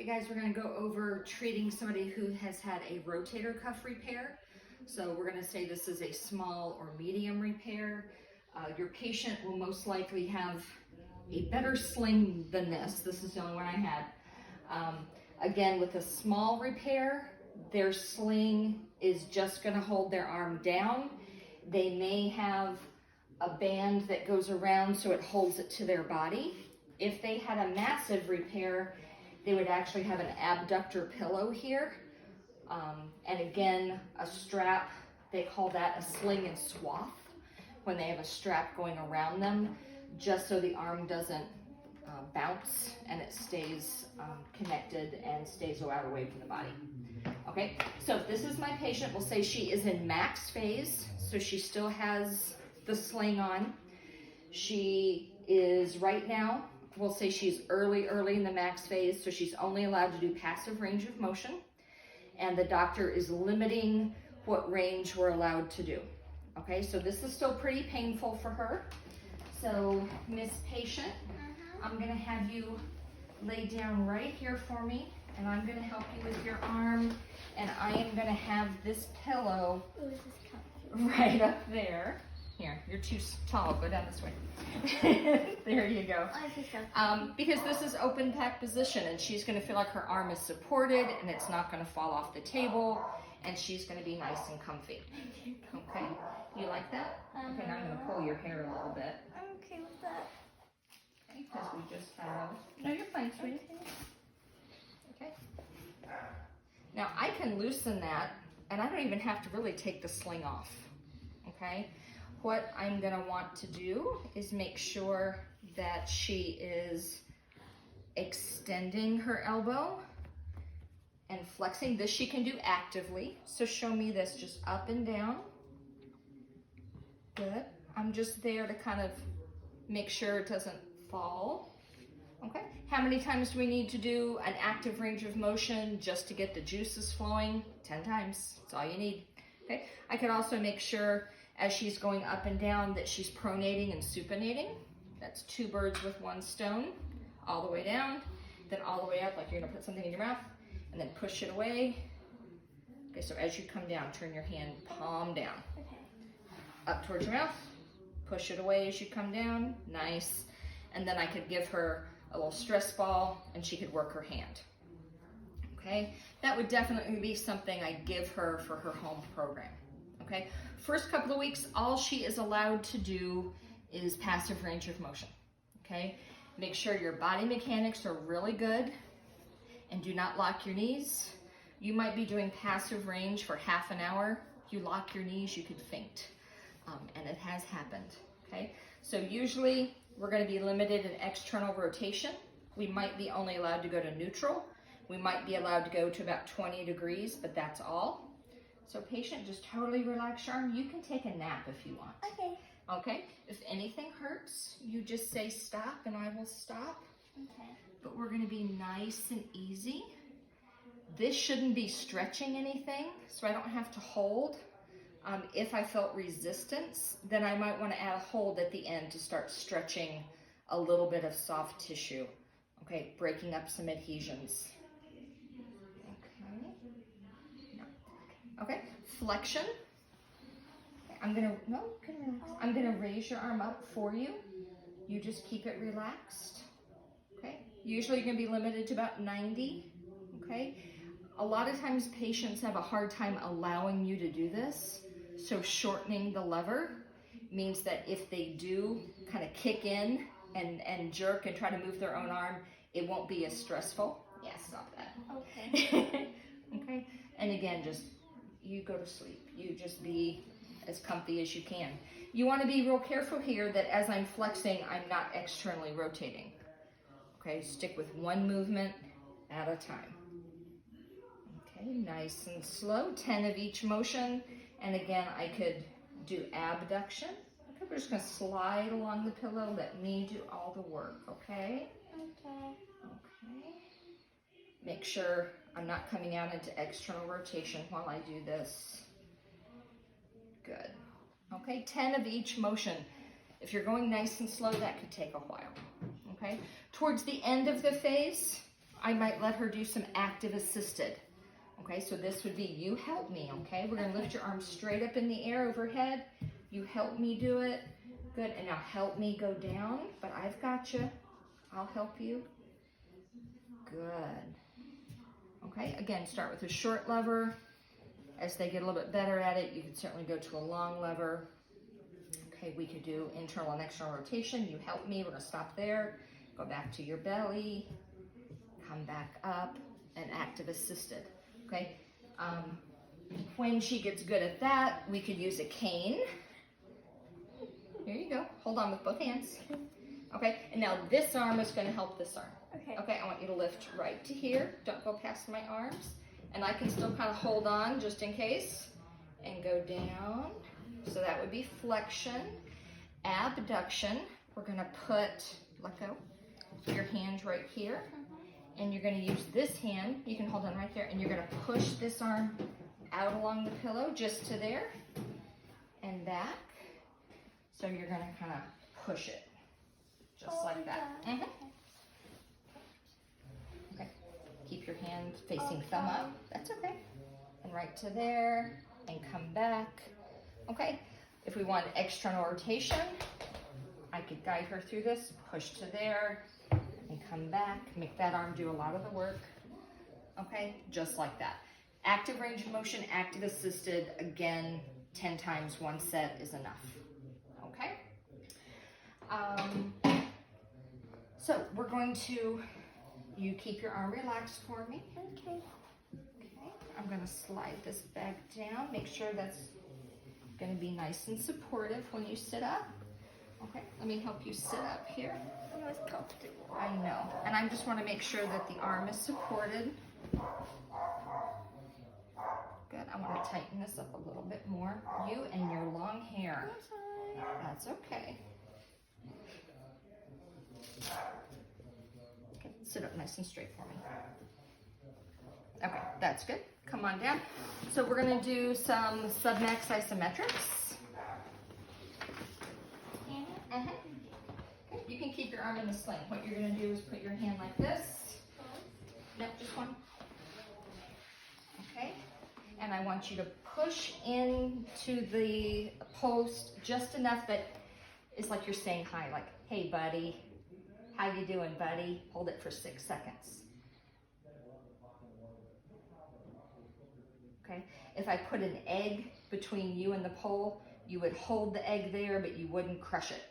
Hey guys, we're going to go over treating somebody who has had a rotator cuff repair. So we're going to say this is a small or medium repair. Your patient will most likely have a better sling than this. This is the only one I had. Again, with a small repair, their sling is just going to hold their arm down. They may have a band that goes around so it holds it to their body. If they had a massive repair, they would actually have an abductor pillow here. And again, a strap, they call that a sling and swath when they have a strap going around them, just so the arm doesn't bounce and it stays connected and stays out away from the body. Okay, so if this is my patient, we'll say she is in max phase, so she still has the sling on. She is right now, we'll say she's early in the max phase, so she's only allowed to do passive range of motion, and the doctor is limiting what range we're allowed to do. Okay, so this is still pretty painful for her. So, Miss Patient, I'm gonna have you lay down right here for me, and I'm gonna help you with your arm, and I am gonna have this pillow right up there. Here, you're too tall, go down this way. There you go. Because this is open pack position, and she's gonna feel like her arm is supported and it's not gonna fall off the table, and she's gonna be nice and comfy. Okay, you like that? Okay, now I'm gonna pull your hair a little bit. I'm okay with that. Okay, because we just have, no, you're fine, sweetie. Okay. Now I can loosen that, and I don't even have to really take the sling off, okay? What I'm gonna want to do is make sure that she is extending her elbow and flexing. This she can do actively, so show me this, just up and down. Good. I'm just there to kind of make sure it doesn't fall. Okay. How many times do we need to do an active range of motion just to get the juices flowing? 10 times. That's all you need. Okay. I could also make sure as she's going up and down that she's pronating and supinating. That's two birds with one stone. All the way down, then all the way up, like you're gonna put something in your mouth, and then push it away. Okay, so as you come down, turn your hand palm down. Okay. Up towards your mouth, push it away as you come down, nice. And then I could give her a little stress ball and she could work her hand. Okay, that would definitely be something I give her for her home program. Okay, first couple of weeks, all she is allowed to do is passive range of motion. Okay, make sure your body mechanics are really good and do not lock your knees. You might be doing passive range for half an hour. If you lock your knees, you could faint. And it has happened, okay? So usually we're gonna be limited in external rotation. We might be only allowed to go to neutral. We might be allowed to go to about 20 degrees, but that's all. So patient, just totally relax your arm. You can take a nap if you want. Okay. Okay, if anything hurts, you just say stop and I will stop. Okay. But we're gonna be nice and easy. This shouldn't be stretching anything, so I don't have to hold. If I felt resistance, then I might want to add a hold at the end to start stretching a little bit of soft tissue. Okay, breaking up some adhesions. Okay. No. Okay, flexion. I'm gonna raise your arm up for you. You just keep it relaxed. Okay. Usually you're gonna be limited to about 90. Okay. A lot of times patients have a hard time allowing you to do this. So shortening the lever means that if they do kind of kick in and jerk and try to move their own arm, it won't be as stressful. Yeah, stop that. Okay. Okay. And again, just you go to sleep. You just be as comfy as you can. You want to be real careful here that as I'm flexing, I'm not externally rotating. Okay, stick with one movement at a time. Okay, nice and slow, 10 of each motion. And again, I could do abduction. Okay, we're just gonna slide along the pillow, let me do all the work, okay? Okay. Okay. Make sure I'm not coming out into external rotation while I do this. Good. Okay, 10 of each motion. If you're going nice and slow, that could take a while, okay? Towards the end of the phase, I might let her do some active assisted. Okay, so this would be you help me, okay? We're gonna lift your arms straight up in the air overhead. You help me do it. Good, and now help me go down, but I've got you. I'll help you. Good. Okay, again, start with a short lever. As they get a little bit better at it, you can certainly go to a long lever. Okay, we could do internal and external rotation. You help me, we're gonna stop there. Go back to your belly, come back up, and active assisted, okay? When she gets good at that, we could use a cane. Here you go, hold on with both hands. Okay, and now this arm is gonna help this arm. Okay. Okay, I want you to lift right to here. Don't go past my arms. And I can still kind of hold on just in case. And go down. So that would be flexion. Abduction. We're gonna put, let go, your hand right here. And you're gonna use this hand, you can hold on right there, and you're gonna push this arm out along the pillow just to there and back. So you're gonna kind of push it, just like that. Okay, keep your hand facing thumb up, that's okay. And right to there, and come back. Okay, if we want external rotation, I could guide her through this, push to there, and come back, make that arm do a lot of the work. Okay, just like that. Active range of motion, active assisted, again, 10 times one set is enough. Okay? So we're going to, you keep your arm relaxed for me. Okay. Okay, I'm gonna slide this back down, make sure that's gonna be nice and supportive when you sit up. Okay, let me help you sit up here. I'm most comfortable. I know, and I just want to make sure that the arm is supported. Good, I want to tighten this up a little bit more. You and your long hair. That's okay. Okay, sit up nice and straight for me. Okay, that's good. Come on down. So we're going to do some submax isometrics. You can keep your arm in the sling. What you're going to do is put your hand like this. No, just one. Okay. And I want you to push into the post just enough that it's like you're saying hi, like, hey, buddy. How you doing, buddy? Hold it for 6 seconds. Okay. If I put an egg between you and the pole, you would hold the egg there, but you wouldn't crush it.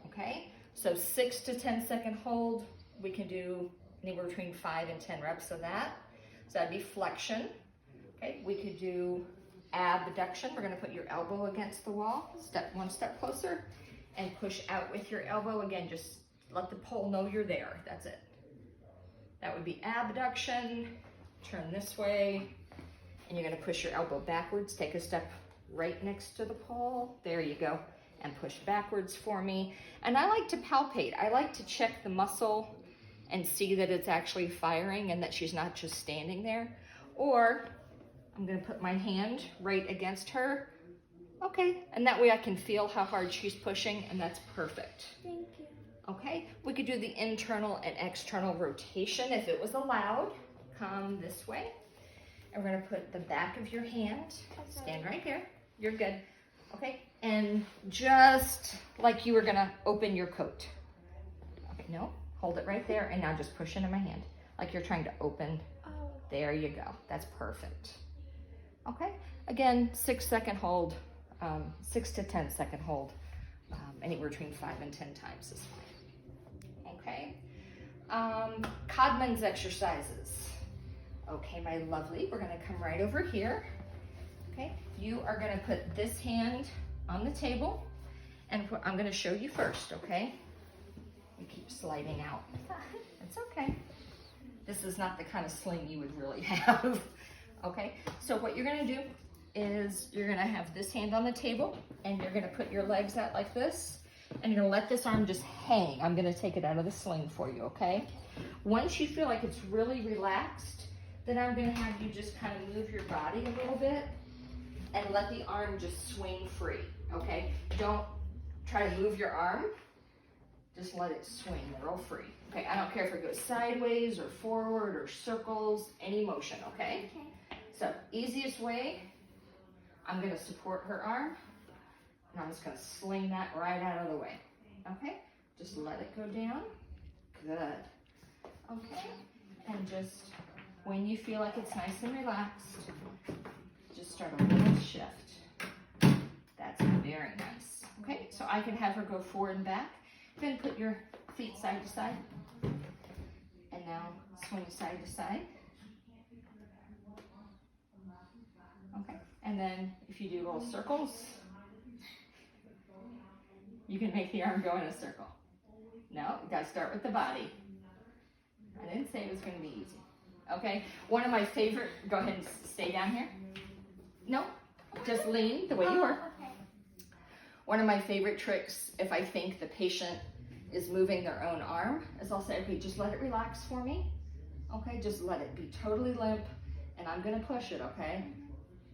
Okay, so 6 to 10 second hold. We can do anywhere between 5 and 10 reps of that. So that'd be flexion. Okay, we could do abduction. We're gonna put your elbow against the wall, one step closer, and push out with your elbow. Again, just let the pole know you're there, that's it. That would be abduction. Turn this way, and you're gonna push your elbow backwards. Take a step right next to the pole. There you go. And push backwards for me. And I like to palpate. I like to check the muscle and see that it's actually firing and that she's not just standing there. Or I'm gonna put my hand right against her. Okay, and that way I can feel how hard she's pushing, and that's perfect. Thank you. Okay, we could do the internal and external rotation if it was allowed. Come this way. And we're gonna put the back of your hand, stand right here. You're good. Okay, and just like you were gonna open your coat. Okay, no, hold it right there, and now just push into my hand, like you're trying to open. Oh. There you go, that's perfect. Okay, again, 6 second hold, 6 to 10 second hold, anywhere between 5 and 10 times is fine. Okay, Codman's exercises. Okay, my lovely, we're gonna come right over here. Okay, you are gonna put this hand on the table, and I'm gonna show you first, okay? You keep sliding out. It's okay. This is not the kind of sling you would really have. Okay, so what you're gonna do is you're gonna have this hand on the table, and you're gonna put your legs out like this, and you're gonna let this arm just hang. I'm gonna take it out of the sling for you, okay? Once you feel like it's really relaxed, then I'm gonna have you just kind of move your body a little bit and let the arm just swing free, okay? Don't try to move your arm. Just let it swing real free. Okay, I don't care if it goes sideways or forward or circles, any motion, okay? Okay. So, easiest way, I'm gonna support her arm, and I'm just gonna sling that right out of the way, okay? Just let it go down, good. Okay, and just, when you feel like it's nice and relaxed, just start a little shift. That's very nice, okay? So I can have her go forward and back. Then put your feet side to side, and now swing side to side. Okay, and then if you do little circles, you can make the arm go in a circle. No, you gotta start with the body. I didn't say it was gonna be easy. Okay, one of my favorite, go ahead and stay down here. No, just lean the way you were. Okay. One of my favorite tricks, if I think the patient is moving their own arm, is I'll say, okay, just let it relax for me. Okay, just let it be totally limp, and I'm gonna push it, okay?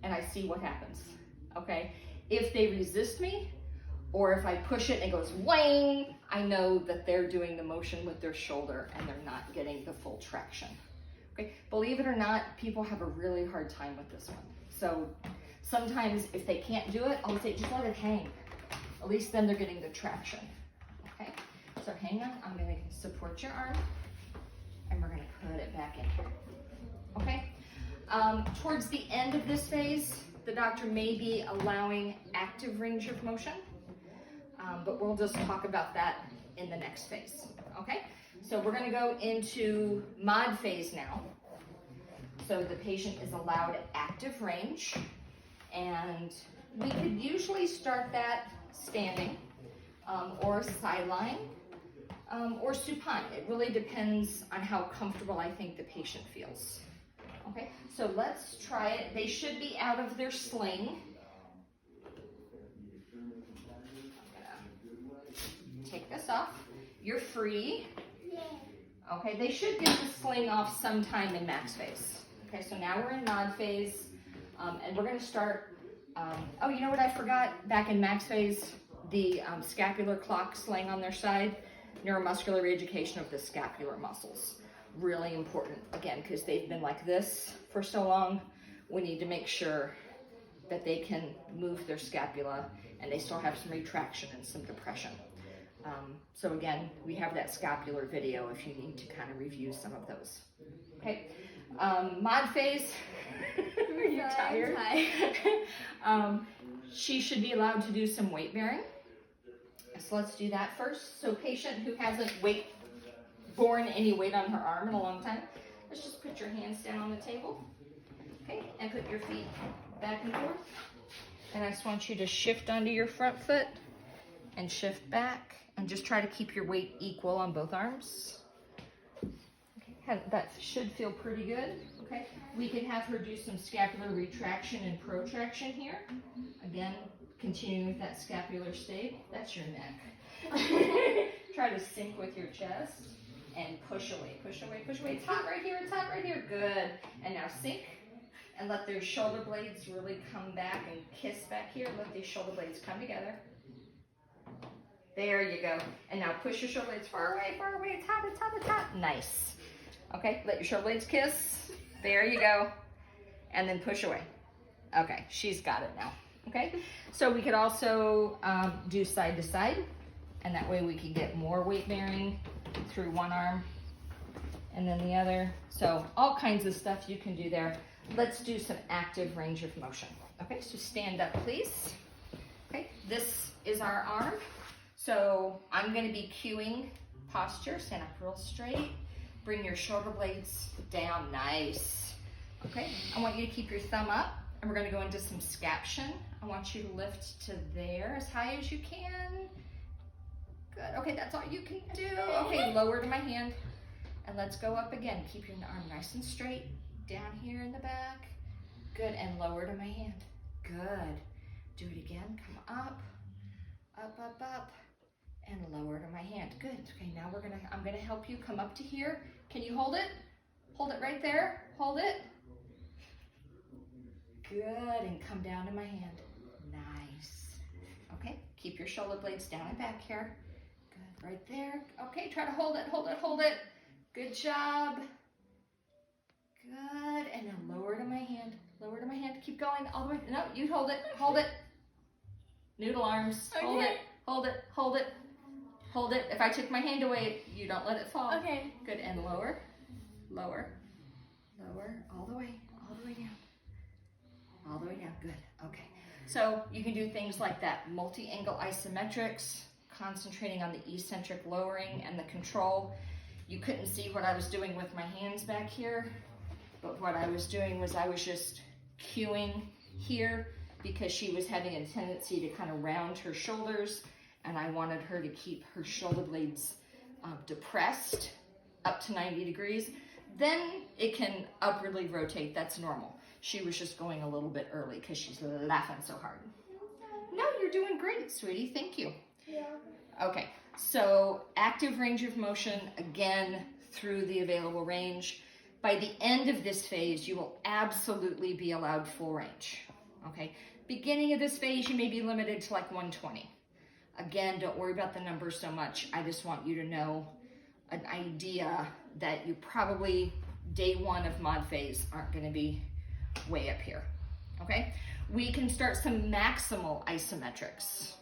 And I see what happens, okay? If they resist me, or if I push it and it goes wang, I know that they're doing the motion with their shoulder and they're not getting the full traction. Okay, believe it or not, people have a really hard time with this one. So sometimes if they can't do it, I'll say just let it hang. At least then they're getting the traction. Okay, so hang on, I'm gonna support your arm and we're gonna put it back in here. Okay, towards the end of this phase, the doctor may be allowing active range of motion, but we'll just talk about that in the next phase. Okay, so we're gonna go into mod phase now. So the patient is allowed active range, and we could usually start that standing, or sideline, or supine. It really depends on how comfortable I think the patient feels. Okay, so let's try it. They should be out of their sling. I'm gonna take this off. You're free. Yeah. Okay, they should get the sling off sometime in max phase. Okay, so now we're in mod phase, and we're gonna start, oh, you know what I forgot? Back in max phase, the scapular clock sling on their side, neuromuscular reeducation of the scapular muscles. Really important, again, because they've been like this for so long. We need to make sure that they can move their scapula and they still have some retraction and some depression. So again, we have that scapular video if you need to kind of review some of those. Okay, mod phase, are you tired? She should be allowed to do some weight bearing. So let's do that first. So patient who hasn't borne any weight on her arm in a long time, let's just put your hands down on the table, okay, and put your feet back and forth. And I just want you to shift onto your front foot and shift back, and just try to keep your weight equal on both arms. Okay, that should feel pretty good. Okay, we can have her do some scapular retraction and protraction here. Again, continuing with that scapular stave. That's your neck. Try to sink with your chest and push away, push away, push away. It's hot right here, it's hot right here. Good. And now sink and let those shoulder blades really come back and kiss back here. Let these shoulder blades come together. There you go. And now push your shoulder blades far away, far away. It's hot, it's hot, it's hot. Nice. Okay, let your shoulder blades kiss. There you go. And then push away. Okay, she's got it now. Okay, so we could also do side to side, and that way we can get more weight bearing through one arm and then the other. So all kinds of stuff you can do there. Let's do some active range of motion. Okay, so stand up, please. Okay, this is our arm. So I'm going to be cueing posture. Stand up real straight. Bring your shoulder blades down. Nice. Okay, I want you to keep your thumb up, and we're going to go into some scaption. I want you to lift to there as high as you can. Good. Okay, that's all you can do. Okay, lower to my hand. And let's go up again. Keep your arm nice and straight. Down here in the back. Good. And lower to my hand. Good. Do it again. Come up. Up, up, up. And lower to my hand. Good. Okay, now I'm gonna help you come up to here. Can you hold it? Hold it right there. Hold it. Good. And come down to my hand. Nice. Okay, keep your shoulder blades down and back here. Good. Right there. Okay, try to hold it, hold it, hold it. Good job. Good. And now lower to my hand. Lower to my hand. Keep going all the way. No, you hold it. Hold it. Noodle arms. Okay. Hold it. Hold it. Hold it. Hold it. If I took my hand away, you don't let it fall. Okay. Good. And lower. Lower. Lower. All the way. All the way down. All the way down. Good. Okay. So you can do things like that. Multi-angle isometrics, concentrating on the eccentric lowering and the control. You couldn't see what I was doing with my hands back here, but what I was doing was I was just cueing here because she was having a tendency to kind of round her shoulders, and I wanted her to keep her shoulder blades depressed up to 90 degrees. Then it can upwardly rotate, that's normal. She was just going a little bit early because she's laughing so hard. No, you're doing great, sweetie, thank you. Yeah. Okay, so active range of motion, again, through the available range. By the end of this phase, you will absolutely be allowed full range, okay? Beginning of this phase, you may be limited to like 120. Again, don't worry about the numbers so much. I just want you to know an idea that you probably, day one of mod phase, aren't gonna be way up here, okay? We can start some maximal isometrics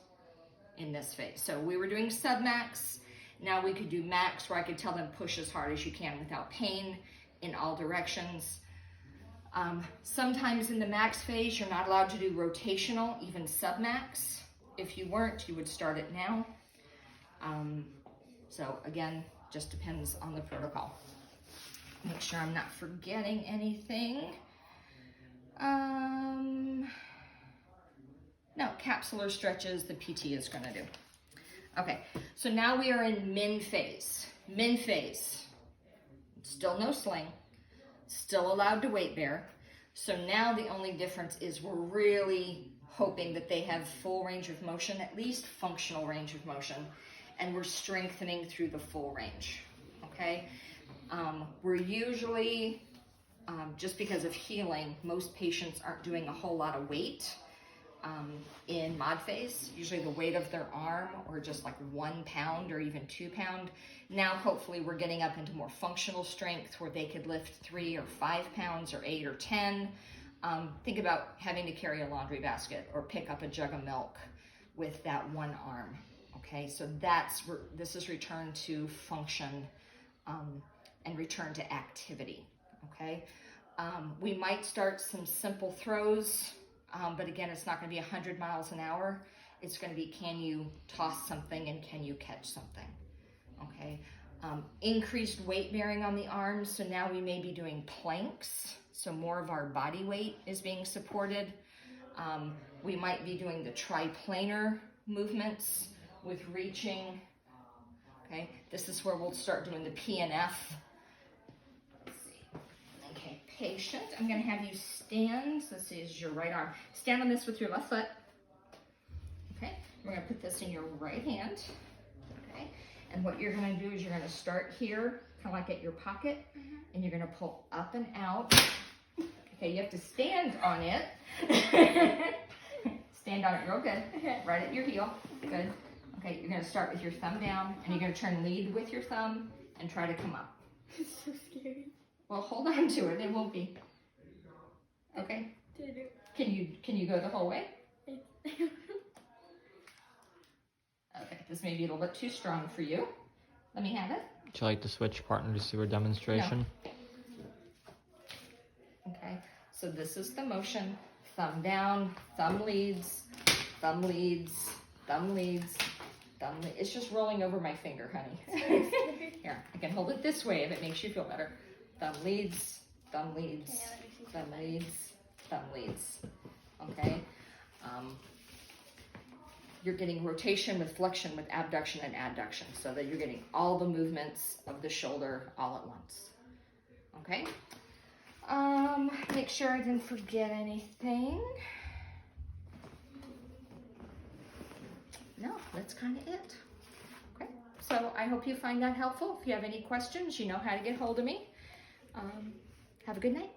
in this phase. So we were doing submax, now we could do max where I could tell them push as hard as you can without pain in all directions. Sometimes in the max phase, you're not allowed to do rotational, even submax. If you weren't, you would start it now. So again, just depends on the protocol. Make sure I'm not forgetting anything. No, capsular stretches the PT is gonna do. Okay, so now we are in min phase. Min phase, still no sling, still allowed to weight bear. So now the only difference is we're really hoping that they have full range of motion, at least functional range of motion, and we're strengthening through the full range, okay? We're usually, just because of healing, most patients aren't doing a whole lot of weight in mod phase, usually the weight of their arm or just like 1 pound or even 2 pound. Now, hopefully we're getting up into more functional strength where they could lift 3 or 5 pounds or 8 or 10. Think about having to carry a laundry basket or pick up a jug of milk with that one arm. Okay, so this is return to function and return to activity. Okay, we might start some simple throws, but again, it's not going to be 100 miles an hour. It's going to be, can you toss something and can you catch something? Okay, increased weight bearing on the arms. So now we may be doing planks. So more of our body weight is being supported. We might be doing the triplanar movements with reaching. Okay, this is where we'll start doing the PNF. Let's see. Okay, patient, I'm going to have you stand. So this is your right arm. Stand on this with your left foot. Okay, we're going to put this in your right hand. Okay, and what you're going to do is you're going to start here, kind of like at your pocket, and you're going to pull up and out. Okay, you have to stand on it. Stand on it real good. Right at your heel. Good. Okay, you're going to start with your thumb down, and you're going to turn lead with your thumb and try to come up. It's so scary. Well, hold on to it. It won't be. Okay. Can you go the whole way? Okay, this may be a little bit too strong for you. Let me have it. Would you like to switch partner to see our demonstration? No. Okay, so this is the motion. Thumb down, thumb leads, thumb leads, thumb leads, thumb leads. It's just rolling over my finger, honey. Here, I can hold it this way if it makes you feel better. Thumb leads, thumb leads, thumb leads, thumb leads. Okay? You're getting rotation with flexion with abduction and adduction so that you're getting all the movements of the shoulder all at once. Okay? Make sure I didn't forget anything. No, that's kind of it. Okay, so I hope you find that helpful. If you have any questions, you know how to get hold of me. Have a good night.